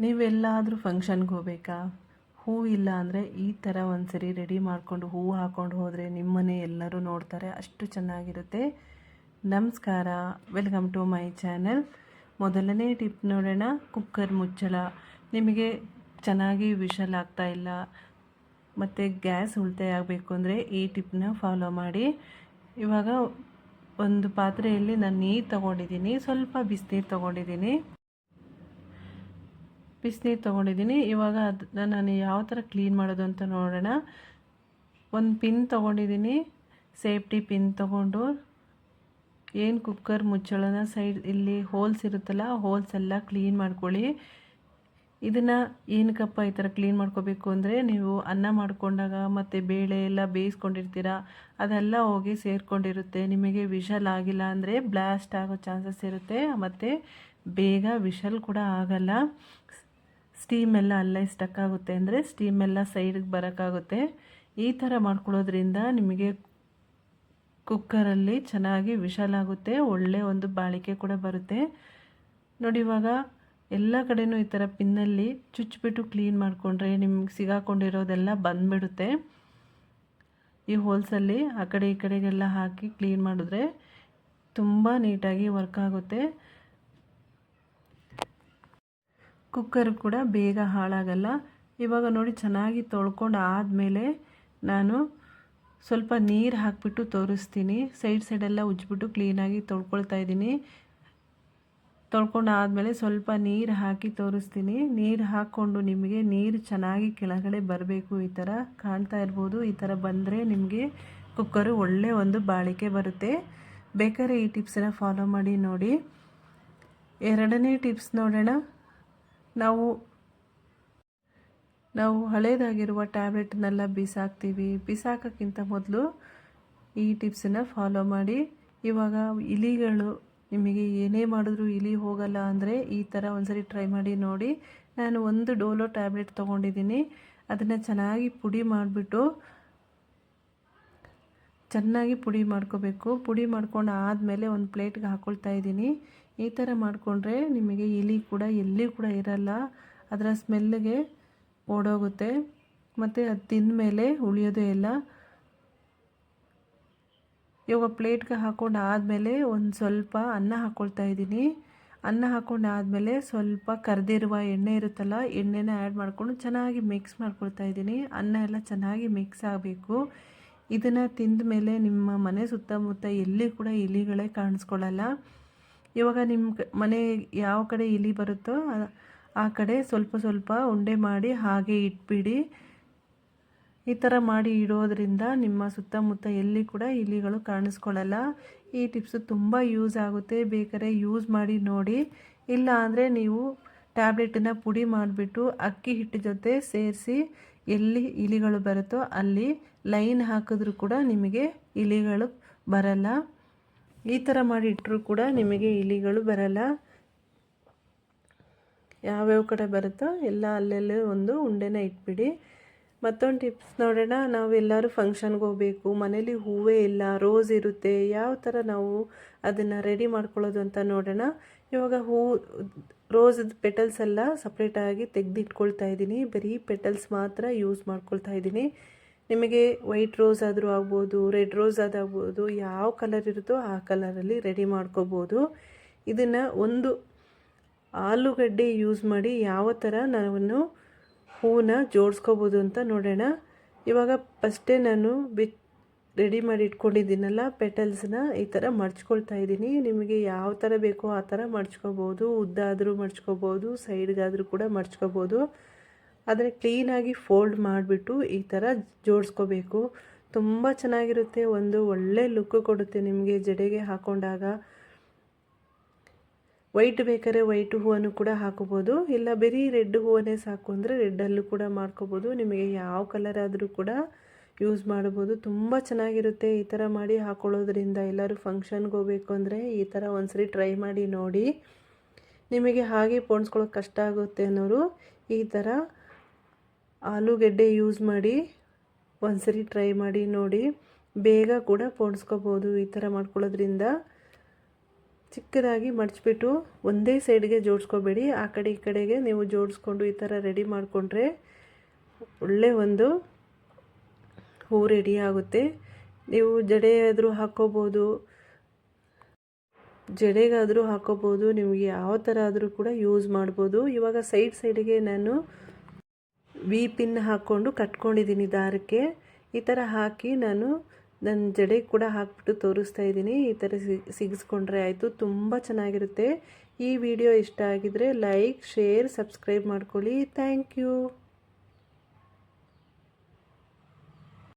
ನೀವೆಲ್ಲಾದರೂ ಫಂಕ್ಷನ್ಗೆ ಹೋಗ್ಬೇಕಾ? ಹೂ ಇಲ್ಲ ಅಂದರೆ ಈ ಥರ ಒಂದ್ಸರಿ ರೆಡಿ ಮಾಡಿಕೊಂಡು ಹೂವು ಹಾಕ್ಕೊಂಡು ಹೋದರೆ ನಿಮ್ಮನೆ ಎಲ್ಲರೂ ನೋಡ್ತಾರೆ, ಅಷ್ಟು ಚೆನ್ನಾಗಿರುತ್ತೆ. ನಮಸ್ಕಾರ, ವೆಲ್ಕಮ್ ಟು ಮೈ ಚಾನೆಲ್. ಮೊದಲನೇ ಟಿಪ್ ನೋಡೋಣ. ಕುಕ್ಕರ್ ಮುಚ್ಚಳ ನಿಮಗೆ ಚೆನ್ನಾಗಿ ವಿಷಲ್ ಆಗ್ತಾ ಇಲ್ಲ ಮತ್ತು ಗ್ಯಾಸ್ ಉಳಿತಾಯ ಆಗಬೇಕು ಅಂದರೆ ಈ ಟಿಪ್ನ ಫಾಲೋ ಮಾಡಿ. ಇವಾಗ ಒಂದು ಪಾತ್ರೆಯಲ್ಲಿ ನಾನು ನೀರು ತೊಗೊಂಡಿದ್ದೀನಿ, ಸ್ವಲ್ಪ ಬಿಸಿನೀರು ತೊಗೊಂಡಿದ್ದೀನಿ. ಇವಾಗ ಅದನ್ನ ನಾನು ಯಾವ ಥರ ಕ್ಲೀನ್ ಮಾಡೋದು ಅಂತ ನೋಡೋಣ. ಒಂದು ಪಿನ್ ತೊಗೊಂಡಿದ್ದೀನಿ, ಸೇಫ್ಟಿ ಪಿನ್ ತೊಗೊಂಡು ಏನು ಕುಕ್ಕರ್ ಮುಚ್ಚಳನ ಸೈಡ್ ಇಲ್ಲಿ ಹೋಲ್ಸ್ ಇರುತ್ತಲ್ಲ, ಹೋಲ್ಸ್ ಎಲ್ಲ ಕ್ಲೀನ್ ಮಾಡ್ಕೊಳ್ಳಿ. ಇದನ್ನು ಏನಕ್ಕಪ್ಪ ಈ ಥರ ಕ್ಲೀನ್ ಮಾಡ್ಕೋಬೇಕು ಅಂದರೆ, ನೀವು ಅನ್ನ ಮಾಡ್ಕೊಂಡಾಗ ಮತ್ತು ಬೇಳೆ ಎಲ್ಲ ಬೇಯಿಸ್ಕೊಂಡಿರ್ತೀರ, ಅದೆಲ್ಲ ಹೋಗಿ ಸೇರಿಕೊಂಡಿರುತ್ತೆ. ನಿಮಗೆ ವಿಷಲ್ ಆಗಿಲ್ಲ ಅಂದರೆ ಬ್ಲಾಸ್ಟ್ ಆಗೋ ಚಾನ್ಸಸ್ ಇರುತ್ತೆ, ಮತ್ತು ಬೇಗ ವಿಷಲ್ ಕೂಡ ಆಗಲ್ಲ. ಸ್ಟೀಮ್ ಎಲ್ಲ ಅಲ್ಲೇ ಸ್ಟಕ್ ಆಗುತ್ತೆ, ಅಂದರೆ ಸ್ಟೀಮ್ ಎಲ್ಲ ಸೈಡ್ಗೆ ಬರೋಕ್ಕಾಗುತ್ತೆ. ಈ ಥರ ಮಾಡ್ಕೊಳ್ಳೋದ್ರಿಂದ ನಿಮಗೆ ಕುಕ್ಕರಲ್ಲಿ ಚೆನ್ನಾಗಿ ವಿಷಲ್ ಆಗುತ್ತೆ, ಒಳ್ಳೆ ಒಂದು ಬಾಳಿಕೆ ಕೂಡ ಬರುತ್ತೆ ನೋಡಿ. ಇವಾಗ ಎಲ್ಲ ಕಡೆಯೂ ಈ ಥರ ಪಿನ್ನಲ್ಲಿ ಚುಚ್ಚಿಬಿಟ್ಟು ಕ್ಲೀನ್ ಮಾಡಿಕೊಂಡ್ರೆ ನಿಮ್ಗೆ ಸಿಗಾಕೊಂಡಿರೋದೆಲ್ಲ ಬಂದುಬಿಡುತ್ತೆ. ಈ ಹೋಲ್ಸಲ್ಲಿ ಆ ಕಡೆ ಈ ಕಡೆಗೆಲ್ಲ ಹಾಕಿ ಕ್ಲೀನ್ ಮಾಡಿದ್ರೆ ತುಂಬ ನೀಟಾಗಿ ವರ್ಕ್ ಆಗುತ್ತೆ. ಕುಕ್ಕರ್ ಕೂಡ ಬೇಗ ಹಾಳಾಗಲ್ಲ. ಇವಾಗ ನೋಡಿ, ಚೆನ್ನಾಗಿ ತೊಳ್ಕೊಂಡು ಆದಮೇಲೆ ನಾನು ಸ್ವಲ್ಪ ನೀರು ಹಾಕಿಬಿಟ್ಟು ತೋರಿಸ್ತೀನಿ. ಸೈಡೆಲ್ಲ ಉಜ್ಜಿಬಿಟ್ಟು ಕ್ಲೀನಾಗಿ ತೊಳ್ಕೊಳ್ತಾ ಇದ್ದೀನಿ. ತೊಳ್ಕೊಂಡು ಆದಮೇಲೆ ಸ್ವಲ್ಪ ನೀರು ಹಾಕಿ ತೋರಿಸ್ತೀನಿ. ನೀರು ಹಾಕ್ಕೊಂಡು ನಿಮಗೆ ನೀರು ಚೆನ್ನಾಗಿ ಕೆಳಗಡೆ ಬರಬೇಕು, ಈ ಥರ ಕಾಣ್ತಾ ಇರ್ಬೋದು. ಈ ಥರ ಬಂದರೆ ನಿಮಗೆ ಕುಕ್ಕರು ಒಳ್ಳೆ ಒಂದು ಬಾಳಿಕೆ ಬರುತ್ತೆ. ಬೇಕಾದ್ರೆ ಈ ಟಿಪ್ಸನ್ನ ಫಾಲೋ ಮಾಡಿ ನೋಡಿ. ಎರಡನೇ ಟಿಪ್ಸ್ ನೋಡೋಣ. ನಾವು ಹಳೇದಾಗಿರುವ ಟ್ಯಾಬ್ಲೆಟ್ನೆಲ್ಲ ಬಿಸಾಕೋಕ್ಕಿಂತ ಮೊದಲು ಈ ಟಿಪ್ಸನ್ನು ಫಾಲೋ ಮಾಡಿ. ಇವಾಗ ಇಲಿಗಳು ನಿಮಗೆ ಏನೇ ಮಾಡಿದ್ರೂ ಇಲಿ ಹೋಗಲ್ಲ ಅಂದರೆ ಈ ಥರ ಒಂದ್ಸರಿ ಟ್ರೈ ಮಾಡಿ ನೋಡಿ. ನಾನು ಒಂದು ಡೋಲೋ ಟ್ಯಾಬ್ಲೆಟ್ ತೊಗೊಂಡಿದ್ದೀನಿ. ಅದನ್ನು ಚೆನ್ನಾಗಿ ಪುಡಿ ಮಾಡ್ಕೋಬೇಕು. ಪುಡಿ ಮಾಡ್ಕೊಂಡು ಆದಮೇಲೆ ಒಂದು ಪ್ಲೇಟ್ಗೆ ಹಾಕ್ಕೊಳ್ತಾ ಇದ್ದೀನಿ. ಈ ಥರ ಮಾಡಿಕೊಂಡ್ರೆ ನಿಮಗೆ ಇಲಿ ಕೂಡ ಎಲ್ಲಿ ಕೂಡ ಇರಲ್ಲ, ಅದರ ಸ್ಮೆಲ್ಗೆ ಓಡೋಗುತ್ತೆ, ಮತ್ತು ಅದು ತಿಂದ ಮೇಲೆ ಉಳಿಯೋದೇ ಇಲ್ಲ. ಇವಾಗ ಪ್ಲೇಟ್ಗೆ ಹಾಕ್ಕೊಂಡು ಆದಮೇಲೆ ಒಂದು ಸ್ವಲ್ಪ ಅನ್ನ ಹಾಕ್ಕೊಳ್ತಾ ಇದ್ದೀನಿ. ಅನ್ನ ಹಾಕ್ಕೊಂಡು ಆದಮೇಲೆ ಸ್ವಲ್ಪ ಕರೆದಿರುವ ಎಣ್ಣೆ ಇರುತ್ತಲ್ಲ, ಎಣ್ಣೆನ ಆ್ಯಡ್ ಮಾಡಿಕೊಂಡು ಚೆನ್ನಾಗಿ ಮಿಕ್ಸ್ ಮಾಡ್ಕೊಳ್ತಾ ಇದ್ದೀನಿ. ಅನ್ನ ಎಲ್ಲ ಚೆನ್ನಾಗಿ ಮಿಕ್ಸ್ ಆಗಬೇಕು. ಇದನ್ನು ತಿಂದ ಮೇಲೆ ನಿಮ್ಮ ಮನೆ ಸುತ್ತಮುತ್ತ ಎಲ್ಲಿ ಕೂಡ ಇಲಿಗಳೇ ಕಾಣಿಸ್ಕೊಳ್ಳಲ್ಲ. ಇವಾಗ ನಿಮ್ಮ ಮನೆ ಯಾವ ಕಡೆ ಇಲಿ ಬರುತ್ತೋ ಆ ಕಡೆ ಸ್ವಲ್ಪ ಉಂಡೆ ಮಾಡಿ ಹಾಗೆ ಇಟ್ಬಿಡಿ. ಈ ಥರ ಮಾಡಿ ಇಡೋದ್ರಿಂದ ನಿಮ್ಮ ಸುತ್ತಮುತ್ತ ಎಲ್ಲಿ ಕೂಡ ಇಲಿಗಳು ಕಾಣಿಸ್ಕೊಳ್ಳಲ್ಲ. ಈ ಟಿಪ್ಸು ತುಂಬ ಯೂಸ್ ಆಗುತ್ತೆ, ಬೇಕಾದ್ರೆ ಯೂಸ್ ಮಾಡಿ ನೋಡಿ. ಇಲ್ಲ ಅಂದರೆ ನೀವು ಟ್ಯಾಬ್ಲೆಟನ್ನು ಪುಡಿ ಮಾಡಿಬಿಟ್ಟು ಅಕ್ಕಿ ಹಿಟ್ಟು ಜೊತೆ ಸೇರಿಸಿ ಎಲ್ಲಿ ಇಲಿಗಳು ಬರುತ್ತೋ ಅಲ್ಲಿ ಲೈನ್ ಹಾಕಿದ್ರೂ ಕೂಡ ನಿಮಗೆ ಇಲಿಗಳು ಬರಲ್ಲ. ಈ ಥರ ಮಾಡಿ ಇಟ್ಟರೂ ಕೂಡ ನಿಮಗೆ ಇಲಿಗಳು ಬರಲ್ಲ. ಯಾವ್ಯಾವ ಕಡೆ ಬರುತ್ತೋ ಎಲ್ಲ ಅಲ್ಲೆಲ್ಲೇ ಒಂದು ಉಂಡೆನ ಇಟ್ಬಿಡಿ. ಮತ್ತೊಂದು ಟಿಪ್ಸ್ ನೋಡೋಣ. ನಾವೆಲ್ಲರೂ ಫಂಕ್ಷನ್ಗೆ ಹೋಗಬೇಕು, ಮನೇಲಿ ಹೂವೇ ಇಲ್ಲ, ರೋಸ್ ಇರುತ್ತೆ, ಯಾವ ಥರ ನಾವು ಅದನ್ನು ರೆಡಿ ಮಾಡ್ಕೊಳ್ಳೋದು ಅಂತ ನೋಡೋಣ. ಇವಾಗ ರೋಸದ ಪೆಟಲ್ಸ್ ಎಲ್ಲ ಸಪ್ರೇಟಾಗಿ ತೆಗೆದಿಟ್ಕೊಳ್ತಾ ಇದ್ದೀನಿ. ಬರೀ ಪೆಟಲ್ಸ್ ಮಾತ್ರ ಯೂಸ್ ಮಾಡ್ಕೊಳ್ತಾ ಇದ್ದೀನಿ. ನಿಮಗೆ ವೈಟ್ ರೋಸ್ ಆದರೂ ಆಗ್ಬೋದು, ರೆಡ್ ರೋಸ್ ಆದಾಗ್ಬೋದು, ಯಾವ ಕಲರ್ ಇರುತ್ತೋ ಆ ಕಲರಲ್ಲಿ ರೆಡಿ ಮಾಡ್ಕೋಬೋದು. ಇದನ್ನು ಒಂದು ಆಲೂಗಡ್ಡೆ ಯೂಸ್ ಮಾಡಿ ಯಾವ ಥರ ನಾನು ಹೂವನ್ನ ಜೋಡಿಸ್ಕೋಬೋದು ಅಂತ ನೋಡೋಣ. ಇವಾಗ ಫಸ್ಟೇ ನಾನು ರೆಡಿ ಮಾಡಿ ಇಟ್ಕೊಂಡಿದ್ದೀನಲ್ಲ ಪೆಟಲ್ಸ್ನ, ಈ ಥರ ಮಡ್ಚ್ಕೊಳ್ತಾ ಇದ್ದೀನಿ. ನಿಮಗೆ ಯಾವ ಥರ ಬೇಕೋ ಆ ಥರ ಮಡ್ಚ್ಕೋಬೋದು. ಉದ್ದ ಆದರೂ ಮಡ್ಚ್ಕೋಬೋದು, ಸೈಡ್ಗಾದರೂ ಕೂಡ ಮಡ್ಚ್ಕೋಬೋದು. ಆದರೆ ಕ್ಲೀನಾಗಿ ಫೋಲ್ಡ್ ಮಾಡಿಬಿಟ್ಟು ಈ ಥರ ಜೋಡಿಸ್ಕೋಬೇಕು. ತುಂಬ ಚೆನ್ನಾಗಿರುತ್ತೆ, ಒಂದು ಒಳ್ಳೆ ಲುಕ್ ಕೊಡುತ್ತೆ ನಿಮಗೆ ಜಡೆಗೆ ಹಾಕ್ಕೊಂಡಾಗ. ವೈಟ್ ಬೇಕಾದ್ರೆ ವೈಟ್ ಹೂವನ್ನು ಕೂಡ ಹಾಕೋಬೋದು, ಇಲ್ಲ ಬರೀ ರೆಡ್ ಹೂವನ್ನೇ ಸಾಕು ಅಂದರೆ ರೆಡ್ಡಲ್ಲೂ ಕೂಡ ಮಾಡ್ಕೋಬೋದು. ನಿಮಗೆ ಯಾವ ಕಲರ್ ಆದರೂ ಕೂಡ ಯೂಸ್ ಮಾಡ್ಬೋದು. ತುಂಬ ಚೆನ್ನಾಗಿರುತ್ತೆ ಈ ಥರ ಮಾಡಿ ಹಾಕೊಳ್ಳೋದ್ರಿಂದ. ಎಲ್ಲರೂ ಫಂಕ್ಷನ್ಗೆ ಹೋಗಬೇಕು ಅಂದರೆ ಈ ಥರ ಒಂದ್ಸರಿ ಟ್ರೈ ಮಾಡಿ ನೋಡಿ. ನಿಮಗೆ ಹಾಗೆ ಪೋಣಿಸ್ಕೊಳ್ಳೋಕೆ ಕಷ್ಟ ಆಗುತ್ತೆ ಅನ್ನೋರು ಈ ಥರ ಆಲೂಗೆಡ್ಡೆ ಯೂಸ್ ಮಾಡಿ ಒಂದ್ಸರಿ ಟ್ರೈ ಮಾಡಿ ನೋಡಿ. ಬೇಗ ಕೂಡ ಪೋಣಿಸ್ಕೋಬೋದು ಈ ಥರ ಮಾಡ್ಕೊಳ್ಳೋದ್ರಿಂದ. ಚಿಕ್ಕದಾಗಿ ಮಡಚಿಬಿಟ್ಟು ಒಂದೇ ಸೈಡ್ಗೆ ಜೋಡಿಸ್ಕೋಬೇಡಿ, ಆ ಕಡೆ ಈ ಕಡೆಗೆ ನೀವು ಜೋಡಿಸ್ಕೊಂಡು ಈ ಥರ ರೆಡಿ ಮಾಡಿಕೊಂಡ್ರೆ ಒಳ್ಳೆ ಒಂದು ಹೂ ರೆಡಿ ಆಗುತ್ತೆ. ನೀವು ಜಡೆಯಾದರೂ ಹಾಕ್ಕೋಬೋದು, ಜಡೆಗಾದರೂ ಹಾಕ್ಕೋಬೋದು, ನಿಮಗೆ ಯಾವ ಥರ ಆದರೂ ಕೂಡ ಯೂಸ್ ಮಾಡ್ಬೋದು. ಇವಾಗ ಸೈಡ್ಗೆ ನಾನು ವಿ ಪಿನ್ ಹಾಕ್ಕೊಂಡು ಕಟ್ಕೊಂಡಿದ್ದೀನಿ ದಾರಕ್ಕೆ. ಈ ಥರ ಹಾಕಿ ನಾನು ನನ್ನ ಜಡೆ ಕೂಡ ಹಾಕ್ಬಿಟ್ಟು ತೋರಿಸ್ತಾ ಇದ್ದೀನಿ. ಈ ಥರ ಸಿಗಿಸ್ಕೊಂಡ್ರೆ ಆಯಿತು, ತುಂಬ ಚೆನ್ನಾಗಿರುತ್ತೆ. ಈ ವಿಡಿಯೋ ಇಷ್ಟ ಆಗಿದರೆ ಲೈಕ್, ಶೇರ್, ಸಬ್ಸ್ಕ್ರೈಬ್ ಮಾಡ್ಕೊಳ್ಳಿ. Thank you.